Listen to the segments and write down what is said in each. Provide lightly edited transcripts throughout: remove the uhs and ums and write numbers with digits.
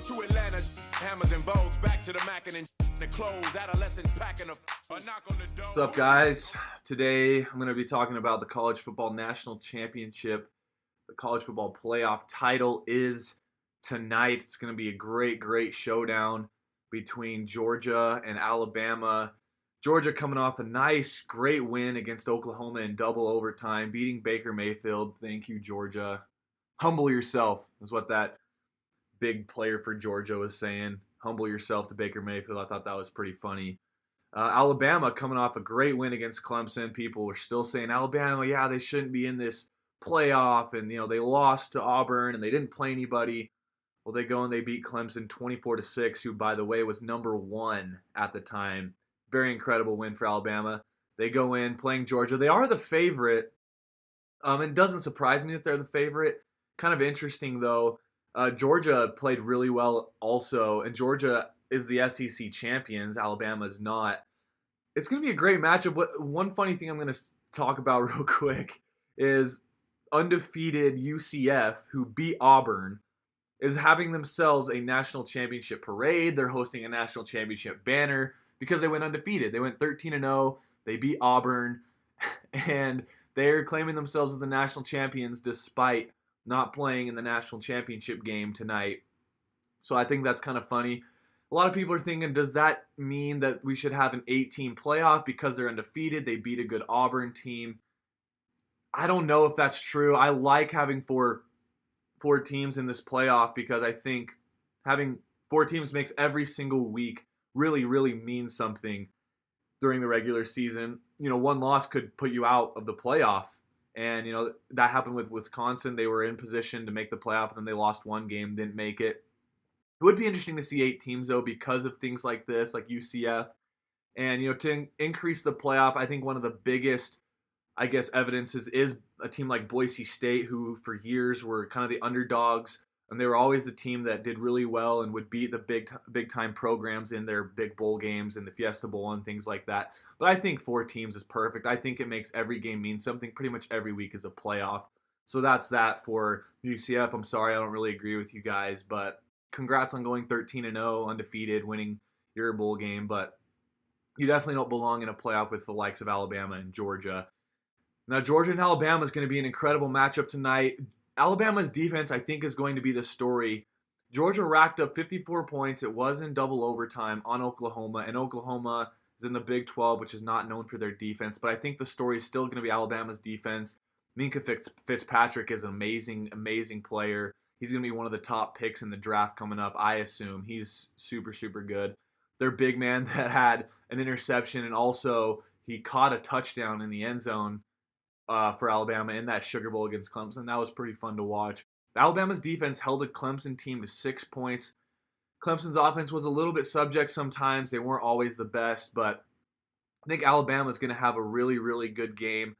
to Atlanta, hammers and bows, back to the Mac and the clothes, adolescents packing a knock on the door. What's up, guys? Today I'm going to be talking about the College Football National Championship. The College Football Playoff title is tonight. It's going to be a great showdown between Georgia and Alabama. Georgia coming off a nice, great win against Oklahoma in double overtime, beating Baker Mayfield. Thank you, Georgia. Humble yourself is what that big player for Georgia was saying. Humble yourself to Baker Mayfield. I thought that was pretty funny. Alabama coming off a great win against Clemson. People were still saying, Alabama, yeah, they shouldn't be in this playoff. And, they lost to Auburn and they didn't play anybody. Well, they go and they beat Clemson 24-6, who, by the way, was number 1 at the time. Very incredible win for Alabama. They go in playing Georgia. They are the favorite. It doesn't surprise me that they're the favorite. Kind of interesting, though. Georgia played really well also, and Georgia is the SEC champions. Alabama is not. It's going to be a great matchup. One funny thing I'm going to talk about real quick is undefeated UCF, who beat Auburn, is having themselves a national championship parade. They're hosting a national championship banner because they went undefeated. They went 13-0. They beat Auburn, and they're claiming themselves as the national champions despite not playing in the national championship game tonight. So I think that's kind of funny. A lot of people are thinking, does that mean that we should have an 8-team playoff because they're undefeated? They beat a good Auburn team. I don't know if that's true. I like having four teams in this playoff because I think having 4 teams makes every single week really mean something during the regular season. One loss could put you out of the playoff. And, that happened with Wisconsin. They were in position to make the playoff, and then they lost one game, didn't make it. It would be interesting to see 8 teams, though, because of things like this, like UCF. And, to increase the playoff, I think one of the biggest, evidences is a team like Boise State, who for years were kind of the underdogs. And they were always the team that did really well and would beat the big-time programs in their big bowl games and the Fiesta Bowl and things like that. But I think 4 teams is perfect. I think it makes every game mean something. Pretty much every week is a playoff. So that's that for UCF. I'm sorry, I don't really agree with you guys, but congrats on going 13-0, undefeated, winning your bowl game. But you definitely don't belong in a playoff with the likes of Alabama and Georgia. Now, Georgia and Alabama is going to be an incredible matchup tonight. Alabama's defense, I think, is going to be the story. Georgia racked up 54 points. It was in double overtime on Oklahoma, and Oklahoma is in the Big 12, which is not known for their defense. But I think the story is still going to be Alabama's defense. Minkah Fitzpatrick is an amazing player. He's going to be one of the top picks in the draft coming up, I assume. He's super good. Their big man that had an interception, and also he caught a touchdown in the end zone for Alabama in that Sugar Bowl against Clemson. That was pretty fun to watch. Alabama's defense held the Clemson team to 6 points. Clemson's offense was a little bit subject sometimes. They weren't always the best, but I think Alabama's going to have a really good game.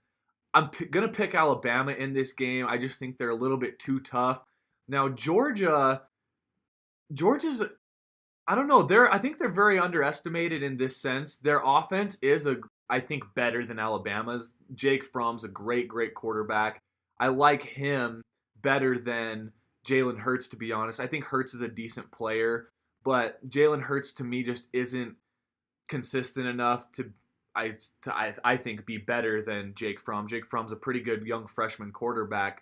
I'm going to pick Alabama in this game. I just think they're a little bit too tough. Now, Georgia's, I don't know. I think they're very underestimated in this sense. Their offense is I think better than Alabama's. Jake Fromm's a great quarterback. I like him better than Jalen Hurts, to be honest. I think Hurts is a decent player, but Jalen Hurts to me just isn't consistent enough to I think be better than Jake Fromm. Jake Fromm's a pretty good young freshman quarterback.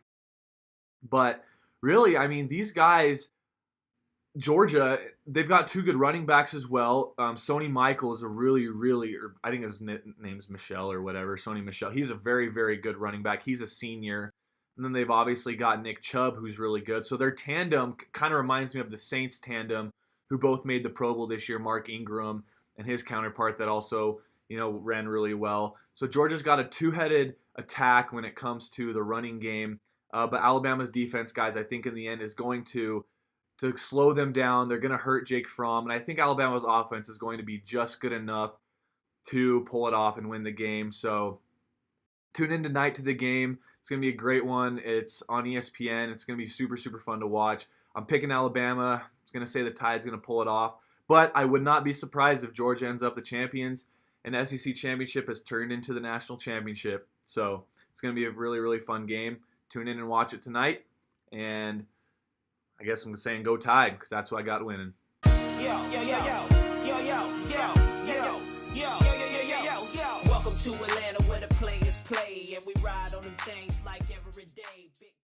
But really, I mean, these guys, Georgia, they've got 2 good running backs as well. Sony Michel is a really, I think his name's Michelle or whatever, Sony Michel. He's a very good running back. He's a senior. And then they've obviously got Nick Chubb, who's really good. So their tandem kind of reminds me of the Saints tandem, who both made the Pro Bowl this year, Mark Ingram and his counterpart that also, ran really well. So Georgia's got a 2-headed attack when it comes to the running game. But Alabama's defense, guys, I think in the end is going to slow them down. They're going to hurt Jake Fromm. And I think Alabama's offense is going to be just good enough to pull it off and win the game. So tune in tonight to the game. It's going to be a great one. It's on ESPN. It's going to be super fun to watch. I'm picking Alabama. I was going to say the Tide's going to pull it off. But I would not be surprised if Georgia ends up the champions and SEC championship has turned into the national championship. So it's going to be a really fun game. Tune in and watch it tonight. And I guess I'm saying go Tide because that's who I got winning. Welcome to Atlanta where the players play, and we ride on them things like every day.